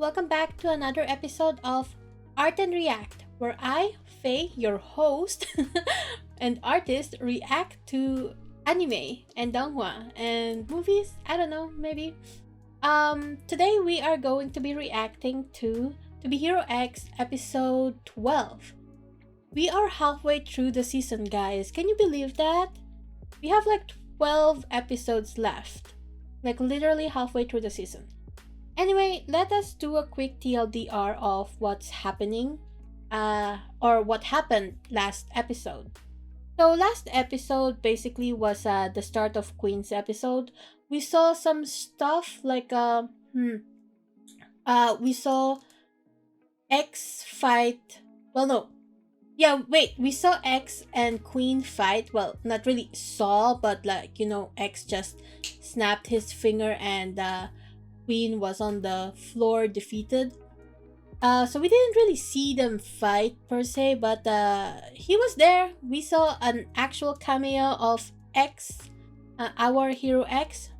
welcome back to another episode of Art and React, where I, Faye, your host and artist, react to anime and donghua and movies. I don't know, maybe. Today we are going to be reacting to Be Hero X episode 12. We are halfway through the season, guys. Can you believe that? We have like 12 episodes left. Like literally halfway through the season. Anyway, let us do a quick TLDR of what's happening, or what happened last episode. So last episode basically was the start of Queen's episode. We saw some stuff like we saw X fight. Well, no, yeah, wait, we saw X and Queen fight. Well, not really saw, but like X just snapped his finger and Queen was on the floor defeated. So we didn't really see them fight per se, but he was there. We saw an actual cameo of X, our hero X,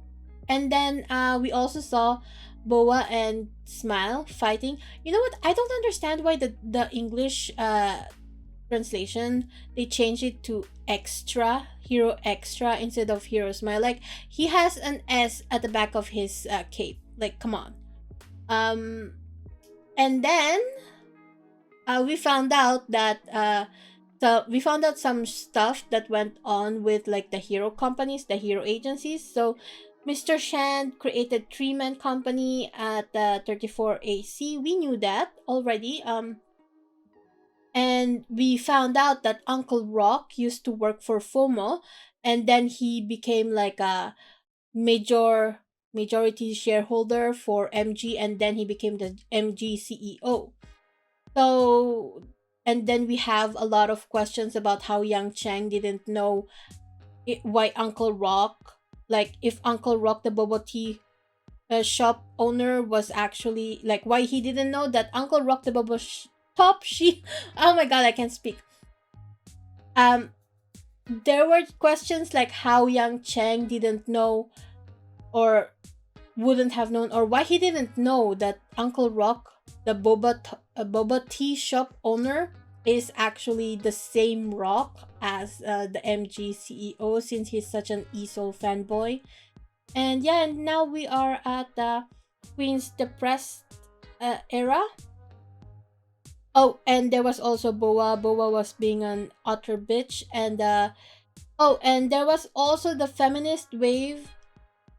and then we also saw Boa and Smile fighting. You know what? I don't understand why the English translation they changed it to extra hero extra instead of hero smile. Like he has an S at the back of his cape. Like come on. And then we found out that we found out some stuff that went on with like the hero companies, the hero agencies. So Mr. Shand created 3-man company at 34 AC. We knew that already. And we found out that Uncle Rock used to work for FOMO, and then he became like a majority shareholder for MG, and then he became the MG CEO. So, and then we have a lot of questions about how Yang Chang didn't know why Uncle Rock, like if Uncle Rock, the boba tea shop owner, was actually like why he didn't know that Uncle Rock, the boba oh my god, I can't speak. There were questions like how Yang Chang didn't know or wouldn't have known, or why he didn't know that Uncle Rock, the boba tea shop owner, is actually the same Rock as the MG CEO, since he's such an ESO fanboy. And yeah, and now we are at the Queen's depressed era. Oh, and there was also Boa. Boa was being an utter bitch, and and there was also the feminist wave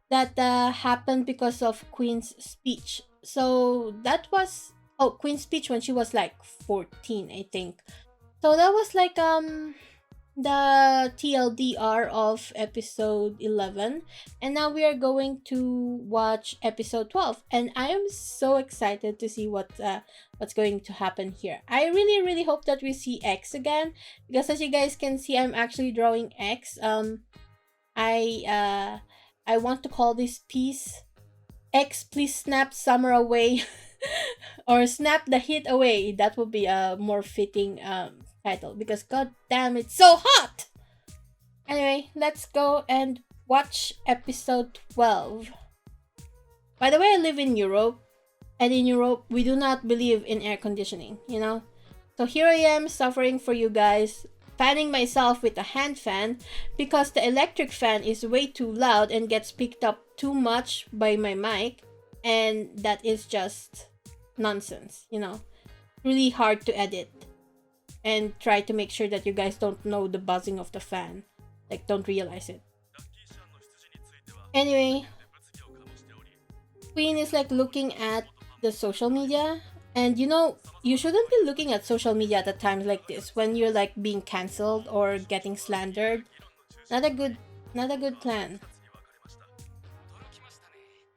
that happened because of Queen's speech. So that was Queen's speech when she was like 14, I think. So that was like the TLDR of episode 11, and now we are going to watch episode 12, and I am so excited to see what's going to happen here. I really hope that we see X again, because as you guys can see, I'm actually drawing X. I want to call this piece X Please Snap Summer Away or Snap the Heat Away. That would be a more fitting title, because god damn, it's so hot. Anyway, let's go and watch episode 12. By the way, I live in Europe, and in Europe we do not believe in air conditioning, so here I am suffering for you guys, fanning myself with a hand fan because the electric fan is way too loud and gets picked up too much by my mic, and that is just nonsense. Really hard to edit and try to make sure that you guys don't know the buzzing of the fan, like don't realize it. Anyway, Queen is like looking at the social media, and you shouldn't be looking at social media at a time like this when you're like being cancelled or getting slandered. Not a good plan.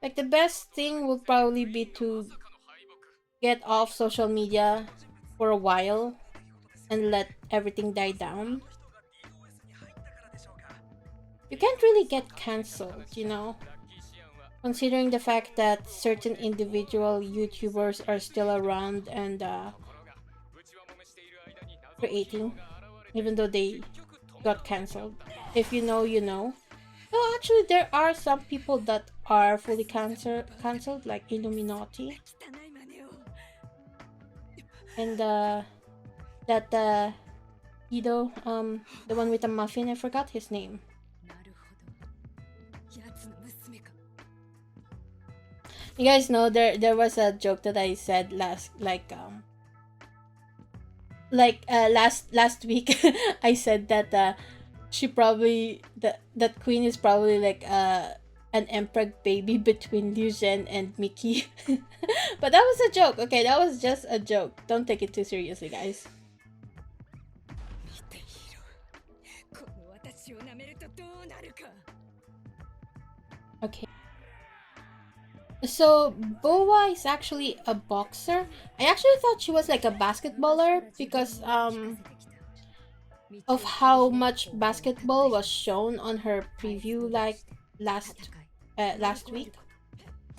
Like the best thing would probably be to get off social media for a while and let everything die down. You can't really get cancelled, considering the fact that certain individual YouTubers are still around and creating, even though they got cancelled. If you know, you know. Well, actually, there are some people that are fully cancelled, like Illuminati. And that Ido, the one with the muffin, I forgot his name. You guys know there was a joke that I said last last week. I said that she probably that Queen is probably like an emperor baby between Liu Zhen and Mickey. But that was a joke. Okay, that was just a joke. Don't take it too seriously, guys. Okay. So Boa is actually a boxer. I actually thought she was like a basketballer because of how much basketball was shown on her preview like last week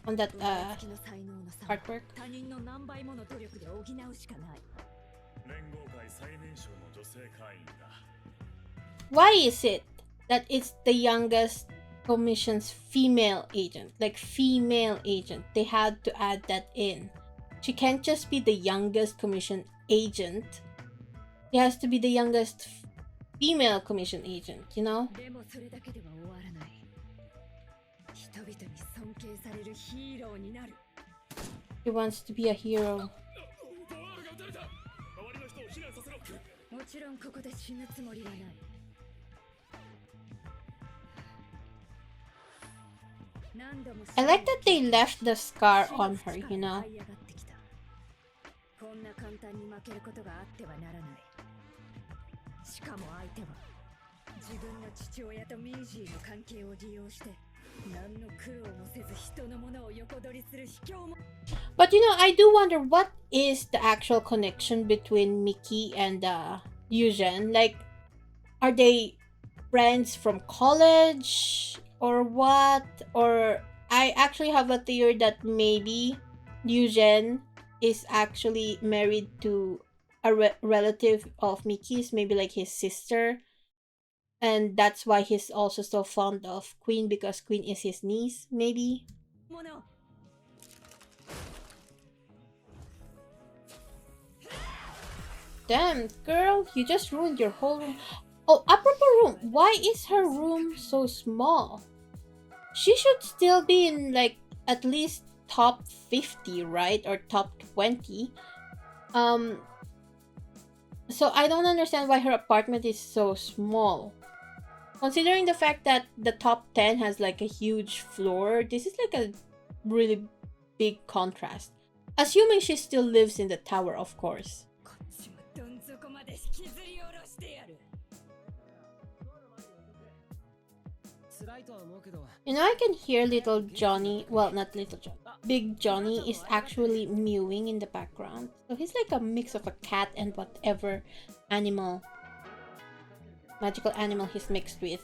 on that artwork. Why is it that it's the youngest commission's female agent? Like female agent. They had to add that in. She can't just be the youngest commission agent. She has to be the youngest female commission agent, you know? She wants to be a hero. I like that they left the scar on her, you know? But you know, I do wonder what is the actual connection between Mickey and Liu Zhen. Like, are they friends from college or what? Or I actually have a theory that maybe Liu Zhen is actually married to a relative of Mickey's, maybe like his sister. And that's why he's also so fond of Queen, because Queen is his niece, maybe. Damn, girl, you just ruined your whole room. Oh, apropos room, why is her room so small? She should still be in like at least top 50, right? Or top 20. So I don't understand why her apartment is so small. Considering the fact that the top 10 has like a huge floor, this is like a really big contrast. Assuming she still lives in the tower, of course. You know, I can hear little Johnny, well, not little Johnny, Big Johnny is actually mewing in the background. So he's like a mix of a cat and whatever animal, magical animal he's mixed with.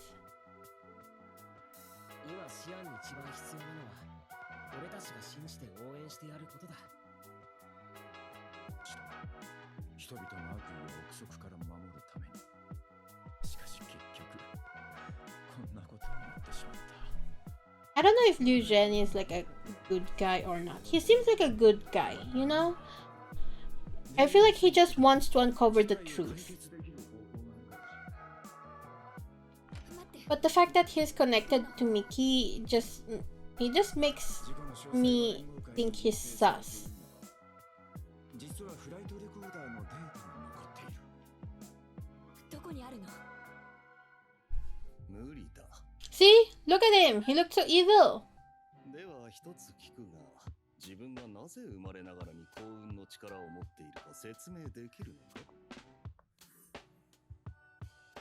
I don't know if Liu Zhen is like a good guy or not. He seems like a good guy, you know? I feel like he just wants to uncover the truth. But the fact that he's connected to Mickey just makes me think he's sus. See? Look at him! He looked so evil!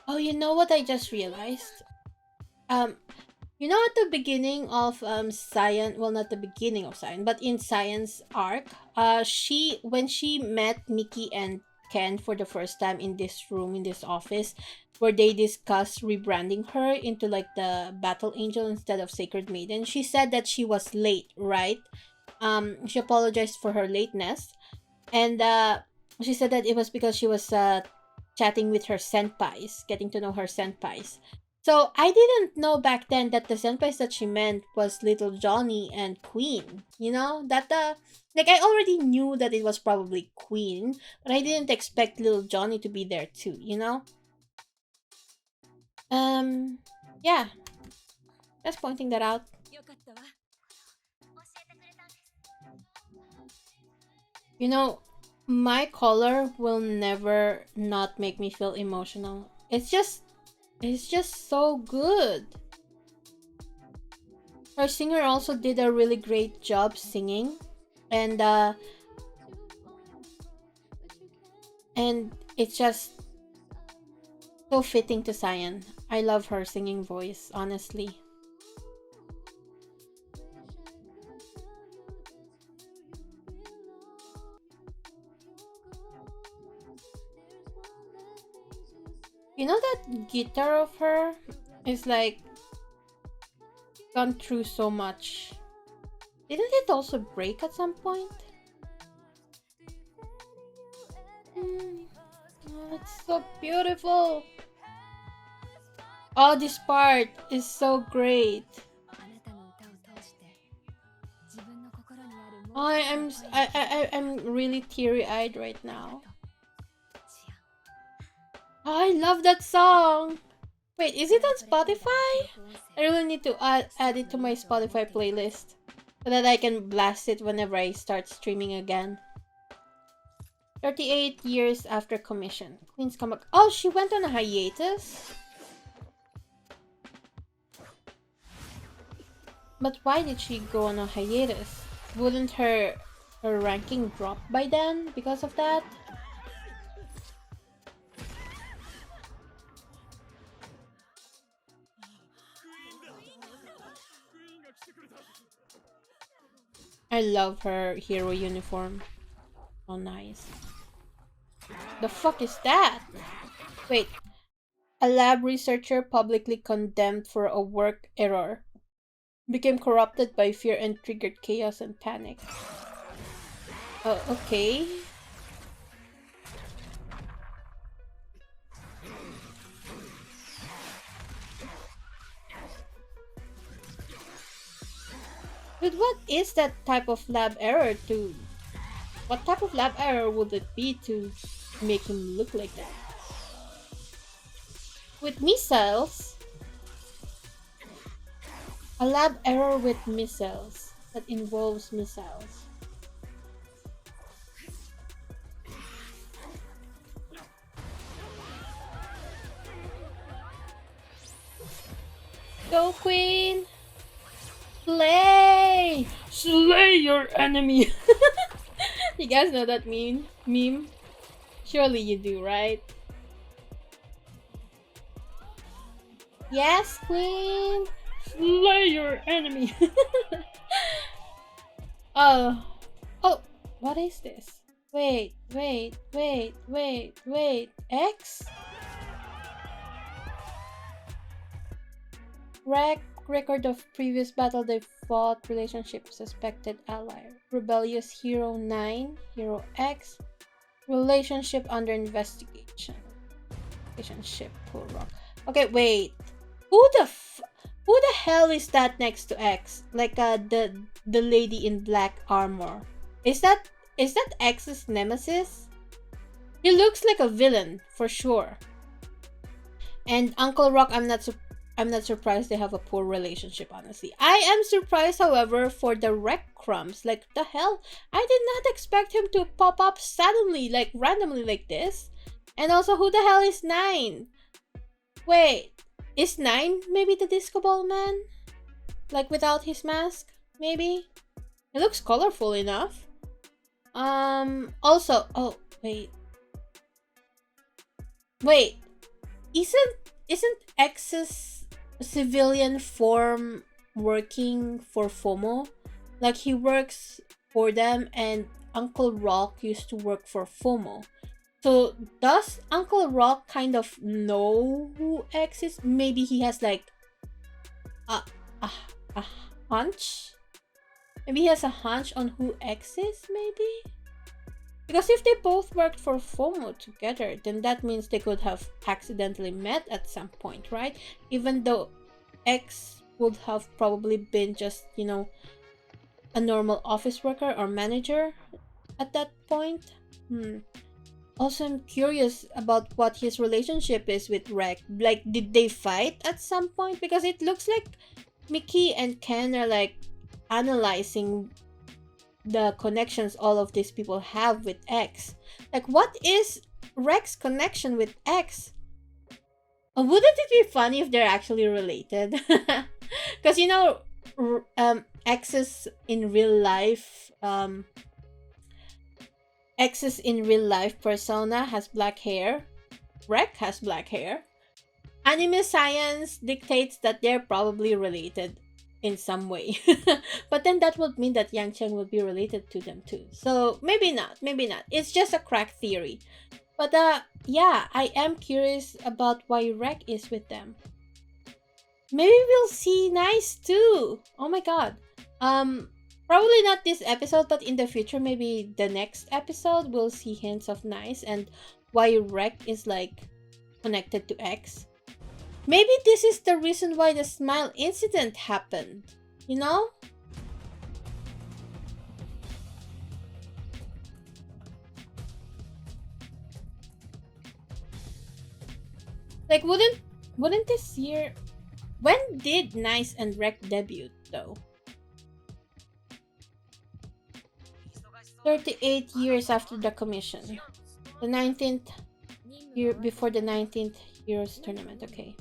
Oh, you know what I just realized? You know at the beginning of Science, well, not the beginning of Science, but in Science arc, when she met Mickey and Ken for the first time in this room, in this office, where they discussed rebranding her into like the Battle Angel instead of Sacred Maiden, she said that she was late, right? She apologized for her lateness, and she said that it was because she was chatting with her senpais, getting to know her senpais. So I didn't know back then that the senpais that she meant was Little Johnny and Queen. You know that the like I already knew that it was probably Queen, but I didn't expect Little Johnny to be there too. You know. Um. Yeah. Just pointing that out. You know, my color will never not make me feel emotional. It's just so good. Her singer also did a really great job singing, and it's just so fitting to Cyan. I love her singing voice, honestly. You know that guitar of her is like gone through so much. Didn't it also break at some point? Oh, it's so beautiful. Oh, this part is so great. I'm really teary-eyed right now. Oh, I love that song. Wait, is it on Spotify? I really need to add it to my Spotify playlist so that I can blast it whenever I start streaming again. 38 years after commission. Queen's comeback. Oh, she went on a hiatus? But why did she go on a hiatus? Wouldn't her ranking drop by then because of that? I love her hero uniform. Oh, nice. The fuck is that? Wait. A lab researcher publicly condemned for a work error became corrupted by fear and triggered chaos and panic. Okay. But what is that type of lab error to... What type of lab error would it be to make him look like that? With missiles? A lab error with missiles that involves missiles. Go, Queen! Slay! Slay your enemy! You guys know that meme? Surely you do, right? Yes, Queen! Slay your enemy! Oh, what is this? Wait, X? Record of previous battle they fought, relationship suspected ally, rebellious hero 9, hero X, relationship under investigation, relationship pull rock. Okay, wait, who the hell is that next to X? Like the lady in black armor. Is that X's nemesis? He looks like a villain for sure. And Uncle Rock, I'm not surprised they have a poor relationship, honestly. I am surprised, however, for the wreck crumbs. Like, the hell? I did not expect him to pop up suddenly, like, randomly like this. And also, who the hell is 9? Wait, is 9 maybe the disco ball man? Like, without his mask, maybe? It looks colorful enough. Also, oh, wait, isn't X's civilian form working for FOMO? Like, he works for them, and Uncle Rock used to work for FOMO. So does Uncle Rock kind of know who X is? Maybe he has like a hunch. Maybe he has a hunch on who X is. Maybe. Because if they both worked for FOMO together, then that means they could have accidentally met at some point, right? Even though X would have probably been just, you know, a normal office worker or manager at that point. Also, I'm curious about what his relationship is with Rek. Like, did they fight at some point? Because it looks like Mickey and Ken are like analyzing the connections all of these people have with X. Like, what is Rek's connection with X? Wouldn't it be funny if they're actually related? Because you know, X's in real life, X's in real life persona has black hair. Rek has black hair. Anime science dictates that they're probably related in some way. But then that would mean that Yang Cheng would be related to them too. So maybe not, maybe not. It's just a crack theory. But yeah, I am curious about why Rek is with them. Maybe we'll see Nice too. Oh my god. Probably not this episode, but in the future, maybe the next episode, we'll see hints of Nice and why Rek is like connected to X. Maybe this is the reason why the smile incident happened, you know? Like, wouldn't this year... When did Nice and Rek debut, though? 38 years after the commission. The 19th year before the 19th Euros tournament, okay.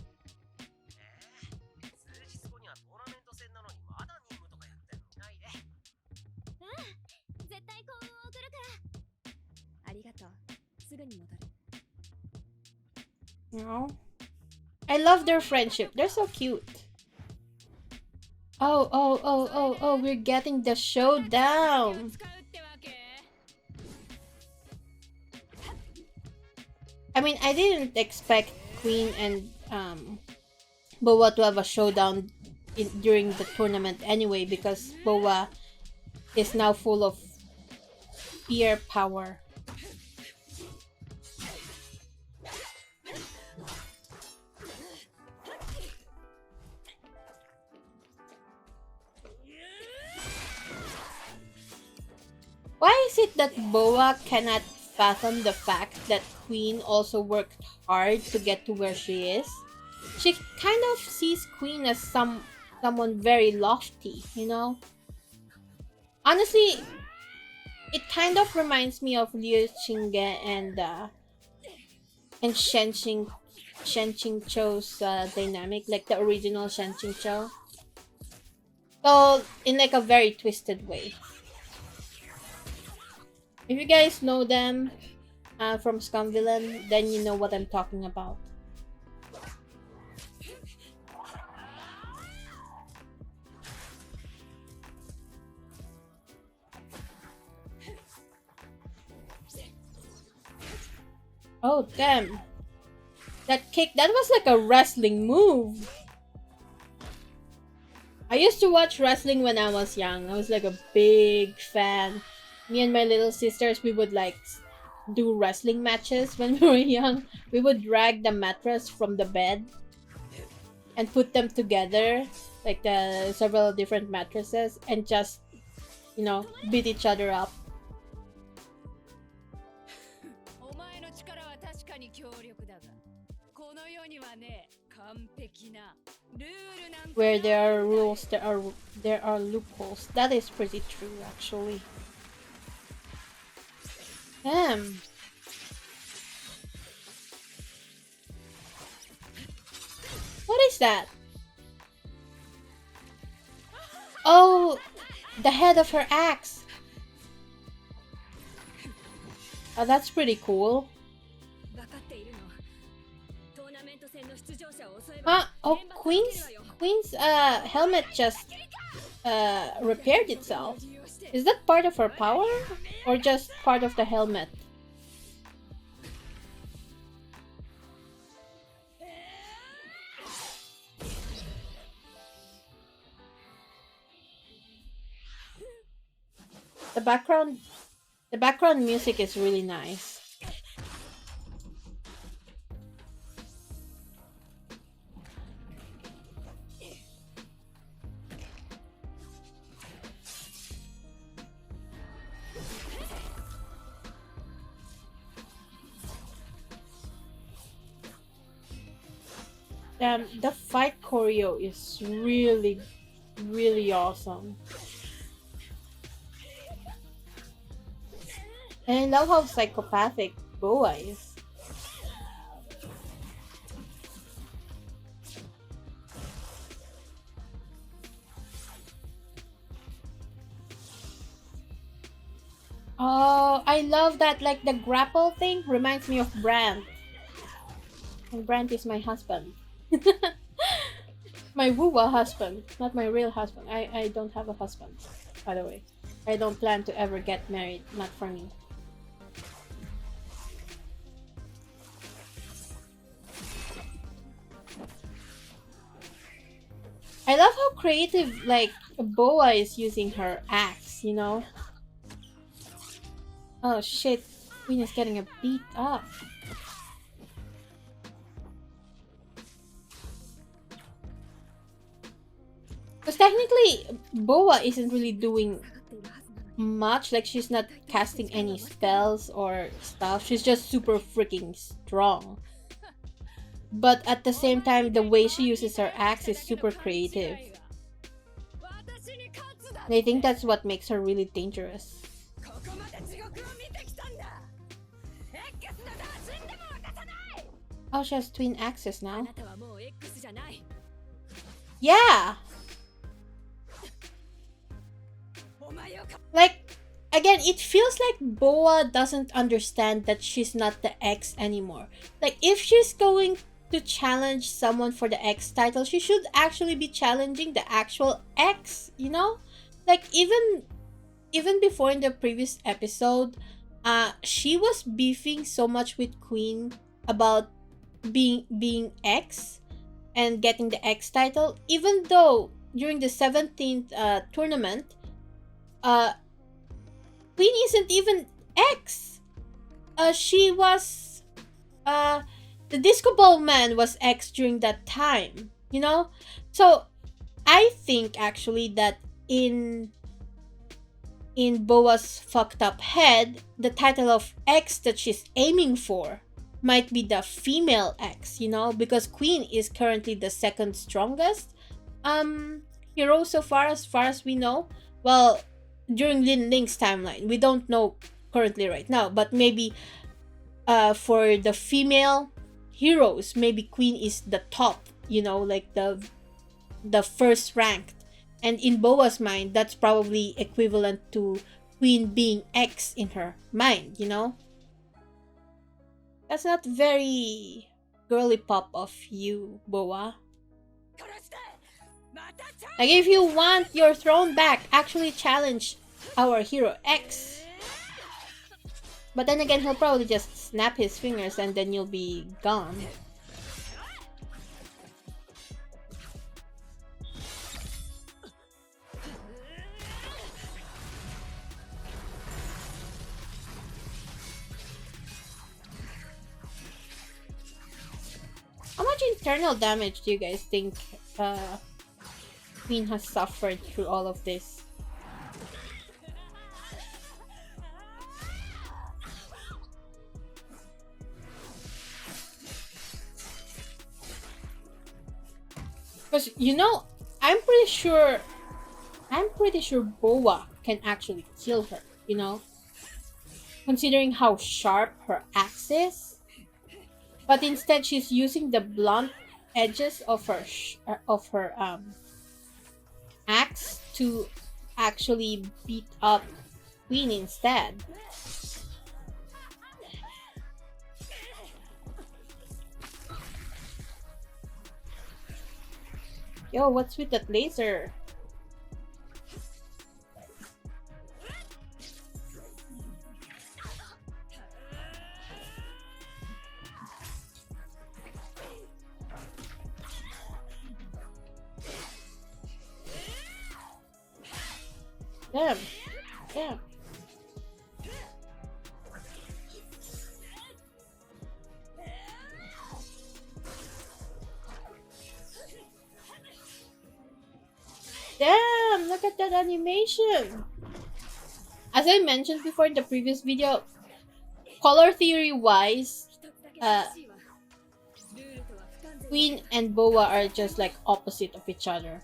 No. I love their friendship. They're so cute. Oh, we're getting the showdown. I mean, I didn't expect Queen and Boa to have a showdown during the tournament anyway, because Boa is now full of fear power. Why is it that Boa cannot fathom the fact that Queen also worked hard to get to where she is? She kind of sees Queen as someone very lofty, you know? Honestly, it kind of reminds me of Liu Qingge and Shen Chou's dynamic, like the original Shen Chou. So, in like a very twisted way. If you guys know them from Scum Villain, then you know what I'm talking about. Oh, damn. That kick, that was like a wrestling move. I used to watch wrestling when I was young. I was like a big fan. Me and my little sisters, we would like do wrestling matches when we were young. We would drag the mattress from the bed and put them together, like the several different mattresses, and just, you know, beat each other up. Where there are rules, there are loopholes. That is pretty true, actually. Damn. What is that? Oh, the head of her axe. Oh, that's pretty cool. Huh? Oh, Queen's helmet just repaired itself. Is that part of her power or just part of the helmet? The background The background music is really nice. The fight choreo is really, really awesome. And I love how psychopathic Boa is. Oh, I love that. Like the grapple thing reminds me of Brand. And Brand is my husband. My woo-wah husband, not my real husband. I don't have a husband, by the way. I don't plan to ever get married. Not for me. I love how creative, like, Boa is using her axe, you know? Oh shit, Queen is getting a beat up. Because technically, Boa isn't really doing much. Like, she's not casting any spells or stuff. She's just super freaking strong. But at the same time, the way she uses her axe is super creative. And I think that's what makes her really dangerous. Oh, she has twin axes now. Yeah! Like, again, it feels like Boa doesn't understand that she's not the X anymore. Like, if she's going to challenge someone for the X title, she should actually be challenging the actual X, you know? Like, even before in the previous episode, she was beefing so much with Queen about being X and getting the X title, even though during the 17th tournament, Queen isn't even X. She was the Disco Ball man was X during that time, you know? So I think actually that in Boa's fucked up head, the title of X that she's aiming for might be the female X, you know, because Queen is currently the second strongest hero so far as we know. Well, during Lin Ling's timeline, we don't know currently right now, but maybe for the female heroes, maybe Queen is the top, you know, like the first ranked. And in Boa's mind, that's probably equivalent to Queen being X in her mind, you know? That's not very girly pop of you, Boa. Like, if you want your throne back, actually challenge our hero X. But then again, he'll probably just snap his fingers and then you'll be gone. How much internal damage do you guys think Queen has suffered through all of this? Because, you know, I'm pretty sure Boa can actually kill her, you know? Considering how sharp her axe is. But instead, she's using the blunt edges of her axe to actually beat up Queen instead. Yo, what's with that laser? Damn. Damn. look at that animation. As I mentioned before in the previous video, color theory wise, Queen and Boa are just like opposite of each other.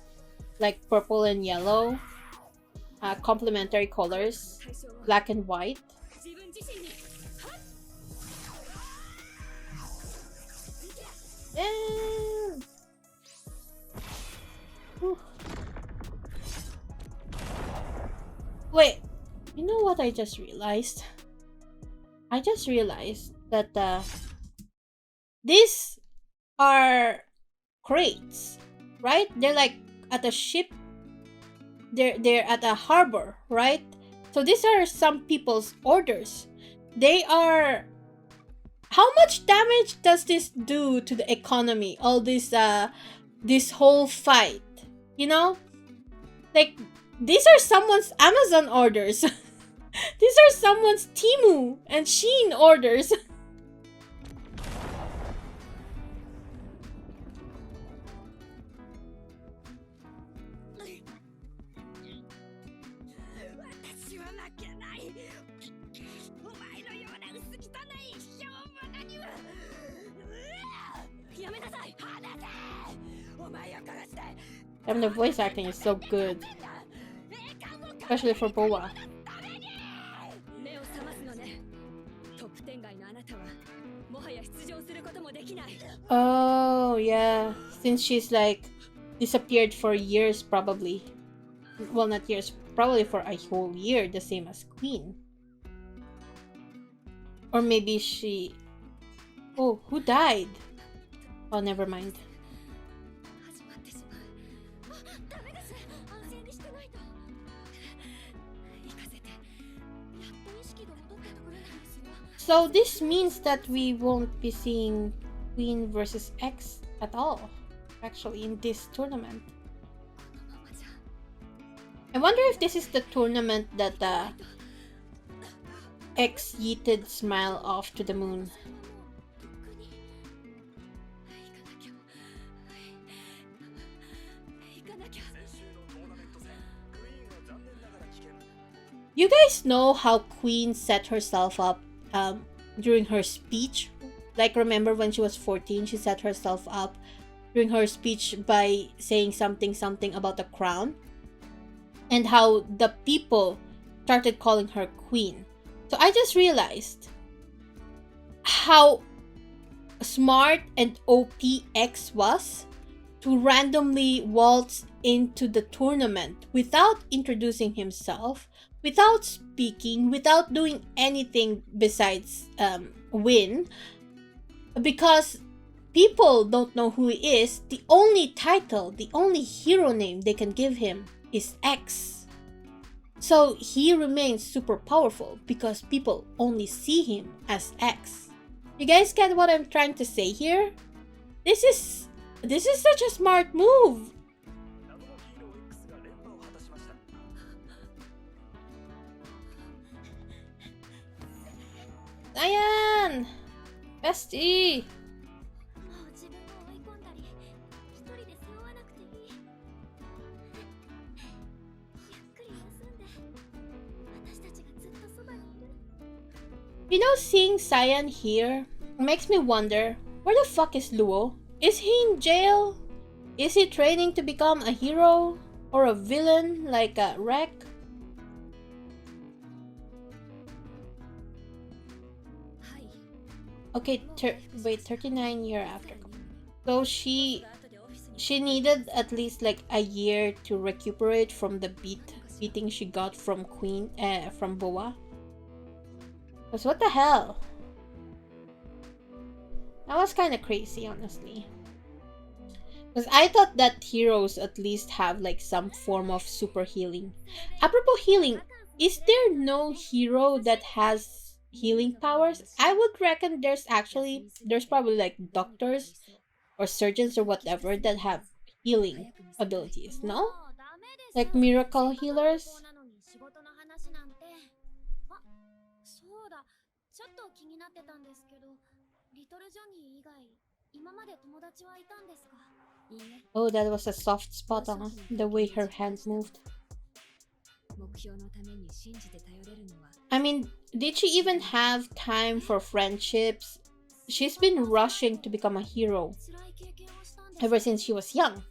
Like purple and yellow, complementary colors, black and white. And... wait, you know what I just realized? I just realized that these are crates, right? They're like at a ship. They're at a harbor, right? So these are some people's orders. They are... how much damage does this do to the economy? All this whole fight, you know? Like, these are someone's Amazon orders. These are someone's Temu and Shein orders. And the voice acting is so good. Especially for Boa. Oh, yeah. Since she's like disappeared for years, probably. Well, not years, probably for a whole year, the same as Queen. Or maybe she... oh, who died? Oh, never mind. So this means that we won't be seeing Queen versus X at all, actually, in this tournament. I wonder if this is the tournament that X yeeted Smile off to the moon. You guys know how Queen set herself up during her speech? Like, remember when she was 14, she set herself up during her speech by saying something about the crown? And how the people started calling her Queen. So I just realized how smart and OP X was to randomly waltz into the tournament without introducing himself, without speaking, without doing anything besides win. Because people don't know who he is. The only title, the only hero name they can give him is X. So he remains super powerful because people only see him as X. You guys get what I'm trying to say here? This is such a smart move. Diane! Bestie! You know, seeing Cyan here makes me wonder, where the fuck is Luo? Is he in jail? Is he training to become a hero? Or a villain like a Rek? Okay, wait, 39 year after. So she needed at least like a year to recuperate from the beating she got from from Boa. Because what the hell? That was kind of crazy, honestly. Because I thought that heroes at least have like some form of super healing. Apropos healing, is there no hero that has healing powers? I would reckon there's probably like doctors or surgeons or whatever that have healing abilities, no? Like miracle healers? Oh, that was a soft spot on the way her hand moved. I mean, did she even have time for friendships? She's been rushing to become a hero ever since she was young.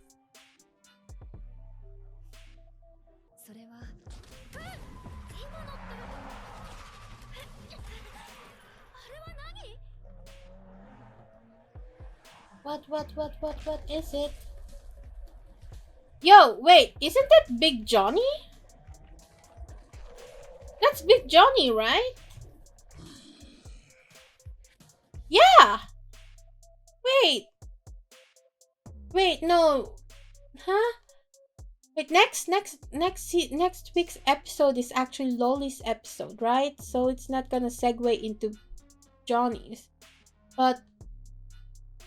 What is it? Yo, wait, isn't that Big Johnny? That's Big Johnny, right? Yeah! Wait, no. Huh? Wait, next week's episode is actually Loli's episode, right? So it's not gonna segue into Johnny's. But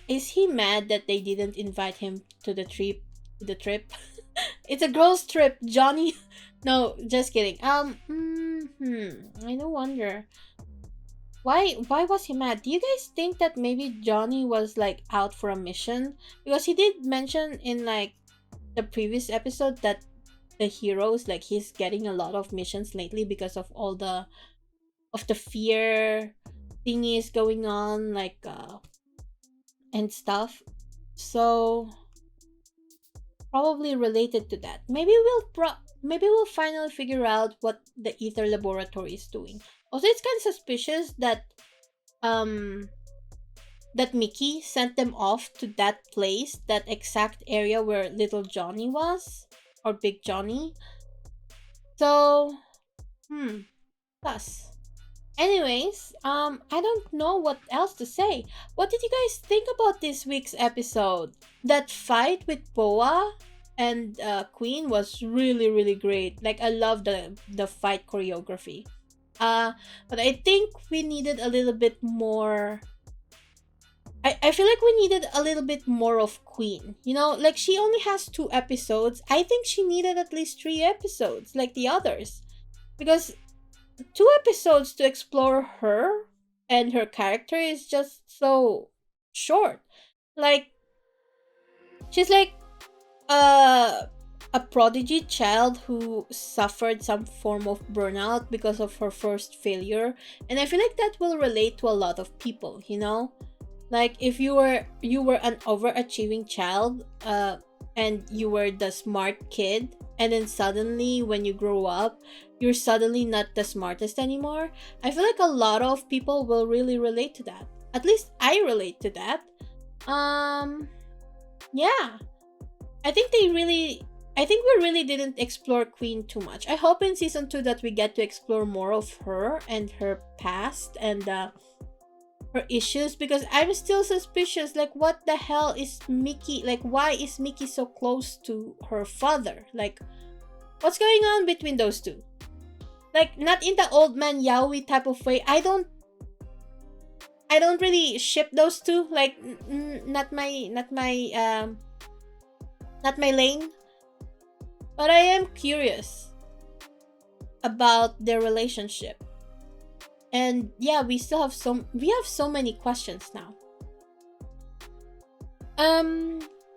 is he mad that they didn't invite him to the trip? It's a girls' trip, Johnny. No, just kidding. I no wonder. Why was he mad? Do you guys think that maybe Johnny was like out for a mission? Because he did mention in like the previous episode that the heroes, like, he's getting a lot of missions lately because of all the fear thingies going on, like and stuff. So probably related to that. Maybe we'll finally figure out what the Ether Laboratory is doing. Also, it's kind of suspicious that that Mickey sent them off to that place, that exact area where little Johnny was, or Big Johnny. So, thus. Anyways, I don't know what else to say. What did you guys think about this week's episode? That fight with Boa and Queen was really, really great. Like, I love the fight choreography. But I think we needed a little bit more. I feel like we needed a little bit more of Queen. You know, like, she only has 2 episodes. I think she needed at least 3 episodes, like the others. Because 2 episodes to explore her and her character is just so short. Like, she's like a prodigy child who suffered some form of burnout because of her first failure, and I feel like that will relate to a lot of people, you know? Like, if you were an overachieving child, and you were the smart kid, and then suddenly when you grow up, you're suddenly not the smartest anymore. I feel like a lot of people will really relate to that. At least I relate to that. Yeah. I think we really didn't explore Queen too much. I hope in season 2 that we get to explore more of her and her past and her issues, because I'm still suspicious. Like, what the hell is Mickey? Like, why is Mickey so close to her father? Like, what's going on between those two? Like, not in the old man yaoi type of way. I don't really ship those two. Like, not my lane. But I am curious about their relationship. And yeah, we have so many questions now.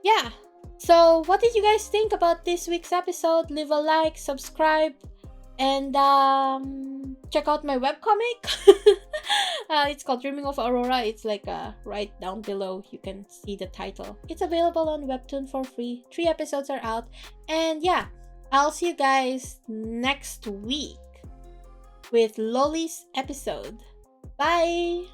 Yeah. So what did you guys think about this week's episode? Leave a like, subscribe, and check out my webcomic. It's called Dreaming of Aurora. It's like right down below. You can see the title. It's available on Webtoon for free. 3 episodes are out. And yeah, I'll see you guys next week with Loli's episode. Bye!